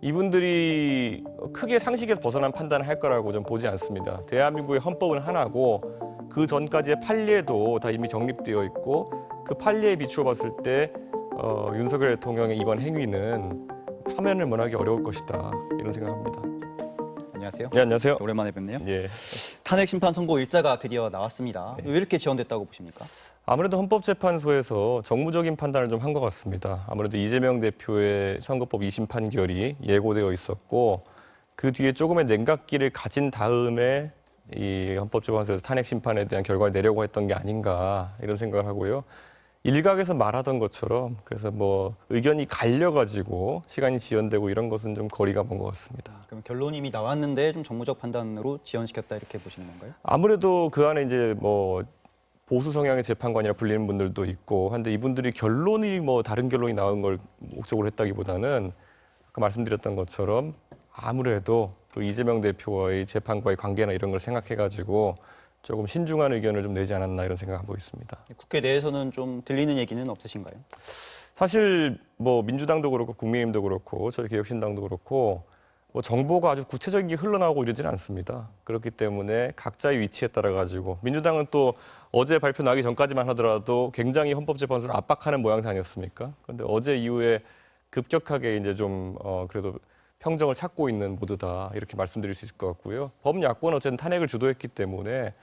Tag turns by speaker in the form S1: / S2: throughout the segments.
S1: 이분들이 크게 상식에서 벗어난 판단을 할 거라고 좀 보지 않습니다. 대한민국의 헌법은 하나고 그 전까지의 판례도 다 이미 정립되어 있고 그 판례에 비추어 봤을 때 윤석열 대통령의 이번 행위는 파면을 면하기 어려울 것이다 이런 생각합니다.
S2: 안녕하세요.
S1: 네, 안녕하세요.
S2: 오랜만에 뵙네요.
S1: 예.
S2: 탄핵 심판 선고 일자가 드디어 나왔습니다.
S1: 네.
S2: 왜 이렇게 지연됐다고 보십니까?
S1: 아무래도 헌법재판소에서 정무적인 판단을 좀 한 것 같습니다. 아무래도 이재명 대표의 선거법 2심 판결이 예고되어 있었고 그 뒤에 조금의 냉각기를 가진 다음에 이 헌법재판소에서 탄핵 심판에 대한 결과를 내려고 했던 게 아닌가 이런 생각을 하고요. 일각에서 말하던 것처럼 그래서 뭐 의견이 갈려가지고 시간이 지연되고 이런 것은 좀 거리가 먼 것 같습니다.
S2: 그럼 결론이 이미 나왔는데 좀 정무적 판단으로 지연시켰다 이렇게 보시는 건가요?
S1: 아무래도 그 안에 이제 뭐 보수 성향의 재판관이라 불리는 분들도 있고 한데 이분들이 결론이 뭐 다른 결론이 나온 걸 목적으로 했다기보다는 아까 말씀드렸던 것처럼 아무래도 또 이재명 대표와의 재판과의 관계나 이런 걸 생각해가지고 조금 신중한 의견을 좀 내지 않았나 이런 생각하고 있습니다.
S2: 국회 내에서는 좀 들리는 얘기는 없으신가요?
S1: 사실 뭐 민주당도 그렇고 국민의힘도 그렇고 저희 개혁신당도 그렇고 뭐 정보가 아주 구체적인 게 흘러나오고 이러지는 않습니다. 그렇기 때문에 각자의 위치에 따라 가지고 민주당은 또 어제 발표 나기 전까지만 하더라도 굉장히 헌법재판소를 압박하는 모양새 아니었습니까? 그런데 어제 이후에 급격하게 이제 좀 그래도 평정을 찾고 있는 모두다 이렇게 말씀드릴 수 있을 것 같고요. 범야권 어쨌든 탄핵을 주도했기 때문에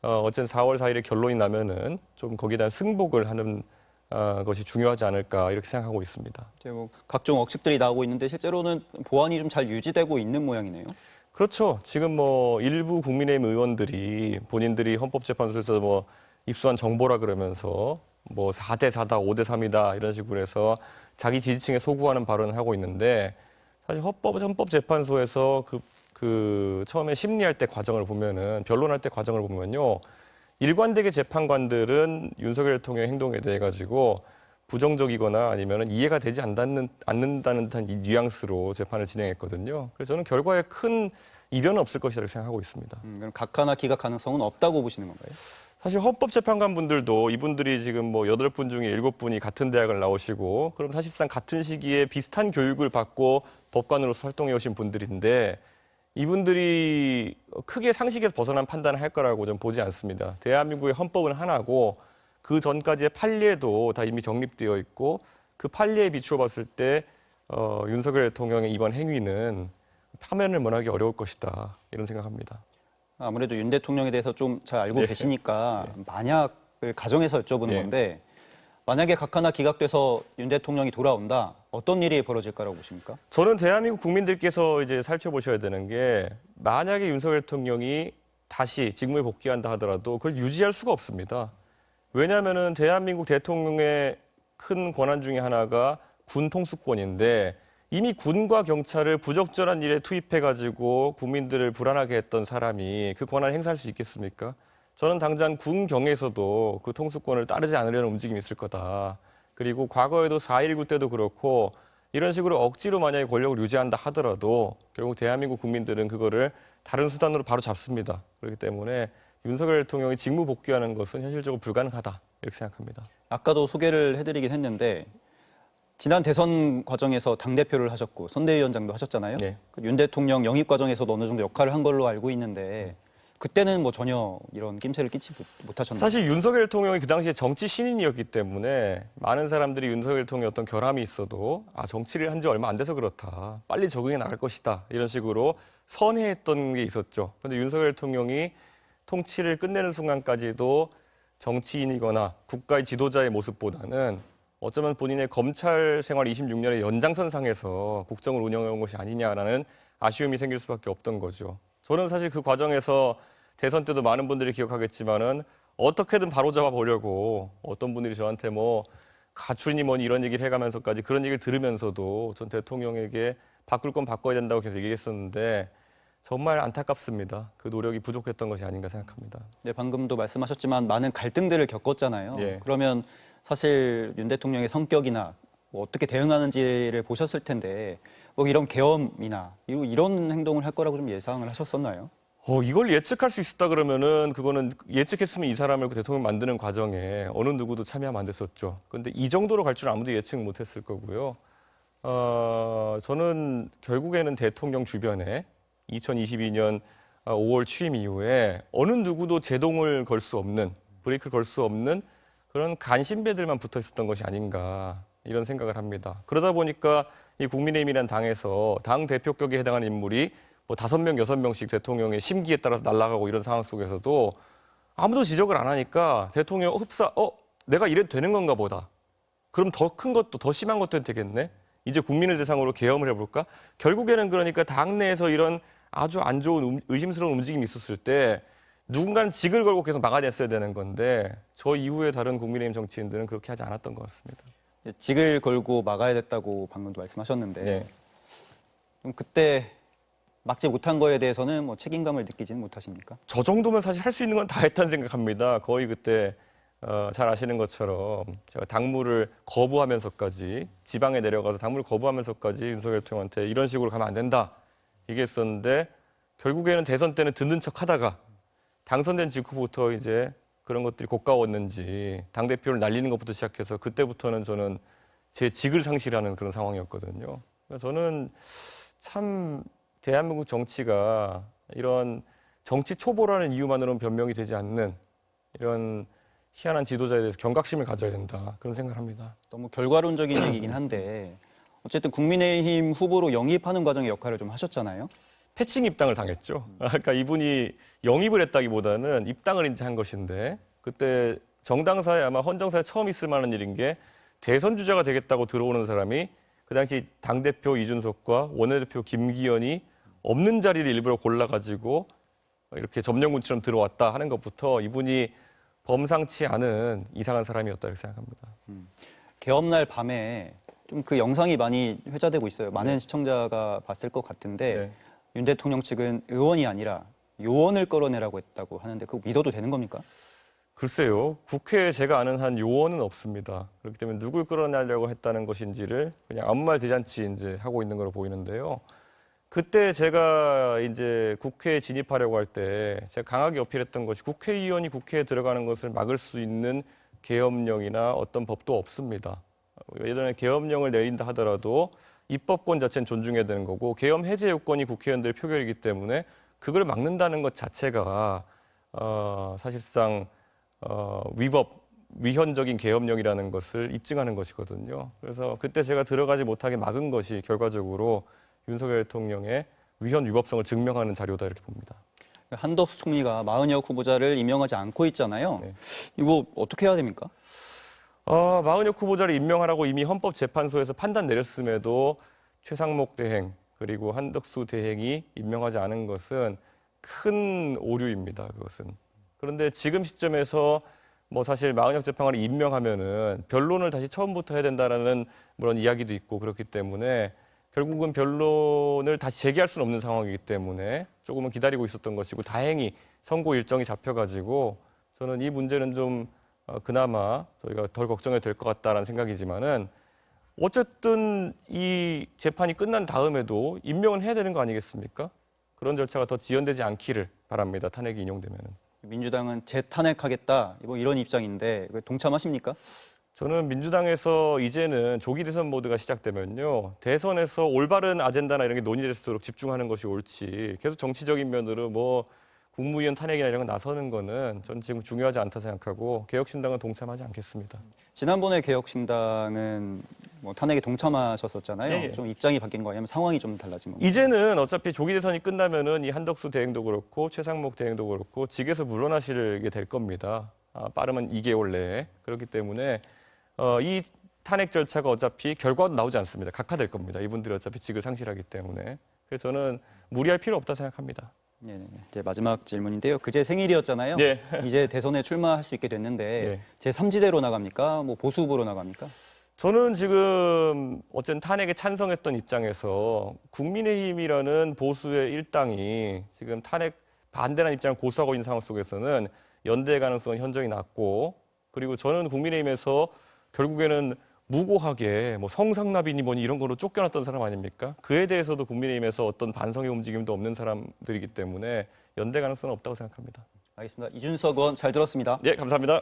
S1: 어쨌든 4월 4일에 결론이 나면은 좀 거기에 대한 승복을 하는 것이 중요하지 않을까 이렇게 생각하고 있습니다.
S2: 이제 뭐 각종 억측들이 나오고 있는데 실제로는 보안이 좀 잘 유지되고 있는 모양이네요.
S1: 그렇죠. 지금 뭐 일부 국민의힘 의원들이 본인들이 헌법재판소에서 뭐 입수한 정보라 그러면서 뭐 4대 4다, 5대 3이다 이런 식으로 해서 자기 지지층에 소구하는 발언을 하고 있는데 사실 헌법재판소에서 그 처음에 심리할 때 과정을 보면은 변론할 때 과정을 보면요. 일관되게 재판관들은 윤석열 대통령의 행동에 대해 가지고 부정적이거나 아니면 이해가 되지 않는다는 듯한 이 뉘앙스로 재판을 진행했거든요. 그래서 저는 결과에 큰 이변은 없을 것이라고 생각하고 있습니다.
S2: 그럼 각하나 기각 가능성은 없다고 보시는 건가요?
S1: 사실 헌법재판관 분들도 이분들이 지금 뭐 8분 중에 7분이 같은 대학을 나오시고 그럼 사실상 같은 시기에 비슷한 교육을 받고 법관으로서 활동해 오신 분들인데 이분들이 크게 상식에서 벗어난 판단을 할 거라고 좀 보지 않습니다. 대한민국의 헌법은 하나고 그 전까지의 판례도 다 이미 정립되어 있고 그 판례에 비추어 봤을 때 윤석열 대통령의 이번 행위는 파면을 면하기 어려울 것이다 이런 생각합니다.
S2: 아무래도 윤 대통령에 대해서 좀 잘 알고
S1: 네.
S2: 계시니까 만약을 가정해서 여쭤보는
S1: 네.
S2: 건데 만약에 각하나 기각돼서 윤 대통령이 돌아온다 어떤 일이 벌어질까라고 보십니까?
S1: 저는 대한민국 국민들께서 이제 살펴보셔야 되는 게 만약에 윤석열 대통령이 다시 직무에 복귀한다 하더라도 그걸 유지할 수가 없습니다. 왜냐하면은 대한민국 대통령의 큰 권한 중에 하나가 군 통수권인데 이미 군과 경찰을 부적절한 일에 투입해가지고 국민들을 불안하게 했던 사람이 그 권한을 행사할 수 있겠습니까? 저는 당장 군경에서도 그 통수권을 따르지 않으려는 움직임이 있을 거다. 그리고 과거에도 4.19 때도 그렇고 이런 식으로 억지로 만약에 권력을 유지한다 하더라도 결국 대한민국 국민들은 그거를 다른 수단으로 바로 잡습니다. 그렇기 때문에 윤석열 대통령이 직무 복귀하는 것은 현실적으로 불가능하다 이렇게 생각합니다.
S2: 아까도 소개를 해드리긴 했는데 지난 대선 과정에서 당대표를 하셨고 선대위원장도 하셨잖아요.
S1: 네.
S2: 윤 대통령 영입 과정에서도 어느 정도 역할을 한 걸로 알고 있는데 그때는 뭐 전혀 이런 낌새를 끼치지 못하셨나요?
S1: 사실 윤석열 대통령이 그 당시에 정치 신인이었기 때문에 많은 사람들이 윤석열 대통령의 어떤 결함이 있어도 정치를 한 지 얼마 안 돼서 그렇다. 빨리 적응해 나갈 것이다. 이런 식으로 선회했던 게 있었죠. 그런데 윤석열 대통령이 통치를 끝내는 순간까지도 정치인이거나 국가의 지도자의 모습보다는 어쩌면 본인의 검찰 생활 26년의 연장선상에서 국정을 운영해온 것이 아니냐라는 아쉬움이 생길 수밖에 없던 거죠. 저는 사실 그 과정에서 대선 때도 많은 분들이 기억하겠지만은 어떻게든 바로잡아 보려고 어떤 분들이 저한테 뭐 가출이니 뭐니 이런 얘기를 해가면서까지 그런 얘기를 들으면서도 전 대통령에게 바꿀 건 바꿔야 된다고 계속 얘기했었는데 정말 안타깝습니다. 그 노력이 부족했던 것이 아닌가 생각합니다.
S2: 네, 방금도 말씀하셨지만 많은 갈등들을 겪었잖아요.
S1: 예.
S2: 그러면 사실 윤 대통령의 성격이나 뭐 어떻게 대응하는지를 보셨을 텐데 뭐 이런 계엄이나 이런 행동을 할 거라고 좀 예상을 하셨었나요?
S1: 이걸 예측할 수 있었다 그러면은 그거는 예측했으면 이 사람을 대통령 만드는 과정에 어느 누구도 참여하면 안 됐었죠. 그런데 이 정도로 갈 줄 아무도 예측 못했을 거고요. 저는 결국에는 대통령 주변에 2022년 5월 취임 이후에 어느 누구도 제동을 걸 수 없는, 브레이크를 걸 수 없는 그런 간신배들만 붙어 있었던 것이 아닌가 이런 생각을 합니다. 그러다 보니까 이 국민의힘이라는 당에서 당 대표격에 해당하는 인물이 뭐 5명, 6명씩 대통령의 심기에 따라서 날아가고 이런 상황 속에서도 아무도 지적을 안 하니까 대통령 내가 이래도 되는 건가 보다. 그럼 더 큰 것도 더 심한 것도 해도 되겠네. 이제 국민을 대상으로 계엄을 해볼까? 결국에는 그러니까 당내에서 이런 아주 안 좋은 의심스러운 움직임이 있었을 때 누군가는 직을 걸고 계속 막아냈어야 되는 건데 저 이후에 다른 국민의힘 정치인들은 그렇게 하지 않았던 것 같습니다.
S2: 직을 걸고 막아야 됐다고 방금도 말씀하셨는데
S1: 네.
S2: 좀 그때 막지 못한 거에 대해서는 뭐 책임감을 느끼지는 못하십니까?
S1: 저 정도면 사실 할 수 있는 건 다 했다는 생각합니다. 거의 그때 잘 아시는 것처럼 제가 당무를 거부하면서까지 지방에 내려가서 당무를 거부하면서까지 윤석열 대통령한테 이런 식으로 가면 안 된다 얘기했었는데 결국에는 대선 때는 듣는 척하다가 당선된 직후부터 이제 그런 것들이 고가웠는지 당대표를 날리는 것부터 시작해서 그때부터는 저는 제 직을 상실하는 그런 상황이었거든요. 그래서 저는 참 대한민국 정치가 이런 정치 초보라는 이유만으로는 변명이 되지 않는 이런 희한한 지도자에 대해서 경각심을 가져야 된다 그런 생각을 합니다.
S2: 너무 결과론적인 얘기긴 한데 어쨌든 국민의힘 후보로 영입하는 과정의 역할을 좀 하셨잖아요.
S1: 패칭 입당을 당했죠. 그러니까 이분이 영입을 했다기보다는 입당을 이제 한 것인데 그때 정당사에 아마 헌정사에 처음 있을 만한 일인 게 대선 주자가 되겠다고 들어오는 사람이 그 당시 당대표 이준석과 원내대표 김기현이 없는 자리를 일부러 골라가지고 이렇게 점령군처럼 들어왔다 하는 것부터 이분이 범상치 않은 이상한 사람이었다 이렇게 생각합니다.
S2: 개업날 밤에 좀 그 영상이 많이 회자되고 있어요. 많은 시청자가 봤을 것 같은데
S1: 네.
S2: 윤 대통령 측은 의원이 아니라 요원을 끌어내라고 했다고 하는데 그거 믿어도 되는 겁니까?
S1: 글쎄요. 국회에 제가 아는 한 요원은 없습니다. 그렇기 때문에 누굴 끌어내려고 했다는 것인지를 그냥 아무 말 대잔치 이제 하고 있는 걸로 보이는데요. 그때 제가 이제 국회에 진입하려고 할 때 제가 강하게 어필했던 것이 국회의원이 국회에 들어가는 것을 막을 수 있는 계엄령이나 어떤 법도 없습니다. 예전에 계엄령을 내린다 하더라도 입법권 자체는 존중해야 되는 거고 계엄 해제 요건이 국회의원들의 표결이기 때문에 그걸 막는다는 것 자체가 사실상 위헌적인 계엄령이라는 것을 입증하는 것이거든요. 그래서 그때 제가 들어가지 못하게 막은 것이 결과적으로 윤석열 대통령의 위헌 위법성을 증명하는 자료다 이렇게 봅니다.
S2: 한덕수 총리가 마은혁 후보자를 임명하지 않고 있잖아요.
S1: 네.
S2: 이거 어떻게 해야 됩니까?
S1: 마은혁 후보자를 임명하라고 이미 헌법재판소에서 판단 내렸음에도 최상목 대행 그리고 한덕수 대행이 임명하지 않은 것은 큰 오류입니다. 그것은. 그런데 지금 시점에서 뭐 사실 마은혁 재판관을 임명하면은 변론을 다시 처음부터 해야 된다라는 그런 이야기도 있고 그렇기 때문에 결국은 변론을 다시 재개할 수는 없는 상황이기 때문에 조금은 기다리고 있었던 것이고 다행히 선고 일정이 잡혀가지고 저는 이 문제는 좀 그나마 저희가 덜 걱정해도 될 것 같다라는 생각이지만은 어쨌든 이 재판이 끝난 다음에도 임명은 해야 되는 거 아니겠습니까? 그런 절차가 더 지연되지 않기를 바랍니다. 탄핵이 인용되면은.
S2: 민주당은 재탄핵하겠다 뭐 이런 입장인데 동참하십니까?
S1: 저는 민주당에서 이제는 조기 대선 모드가 시작되면요. 대선에서 올바른 아젠다나 이런 게 논의될수록 집중하는 것이 옳지. 계속 정치적인 면으로 뭐 국무위원 탄핵이나 이런 거 나서는 거는 저는 지금 중요하지 않다 생각하고 개혁신당은 동참하지 않겠습니다.
S2: 지난번에 개혁신당은 뭐 탄핵에 동참하셨었잖아요.
S1: 예, 예.
S2: 좀 입장이 바뀐 거 아니면 상황이 좀 달라진 건가요?
S1: 이제는 어차피 조기 대선이 끝나면은 이 한덕수 대행도 그렇고 최상목 대행도 그렇고 직에서 물러나시게 될 겁니다. 빠르면 2개월 내에. 그렇기 때문에 이 탄핵 절차가 어차피 결과도 나오지 않습니다. 각하될 겁니다. 이분들이 어차피 직을 상실하기 때문에. 그래서 저는 무리할 필요 없다 생각합니다.
S2: 네, 이제 마지막 질문인데요. 그제 생일이었잖아요.
S1: 네.
S2: 이제 대선에 출마할 수 있게 됐는데
S1: 네.
S2: 제 3지대로 나갑니까? 뭐 보수 후보로 나갑니까?
S1: 저는 지금 어쨌든 탄핵에 찬성했던 입장에서 국민의힘이라는 보수의 일당이 지금 탄핵 반대라는 입장을 고수하고 있는 상황 속에서는 연대 가능성은 현저히 낮고 그리고 저는 국민의힘에서 결국에는 무고하게 뭐 성상납이니 뭐니 이런 거로 쫓겨났던 사람 아닙니까? 그에 대해서도 국민의힘에서 어떤 반성의 움직임도 없는 사람들이기 때문에 연대 가능성은 없다고 생각합니다.
S2: 알겠습니다. 이준석 의원 잘 들었습니다.
S1: 네, 감사합니다.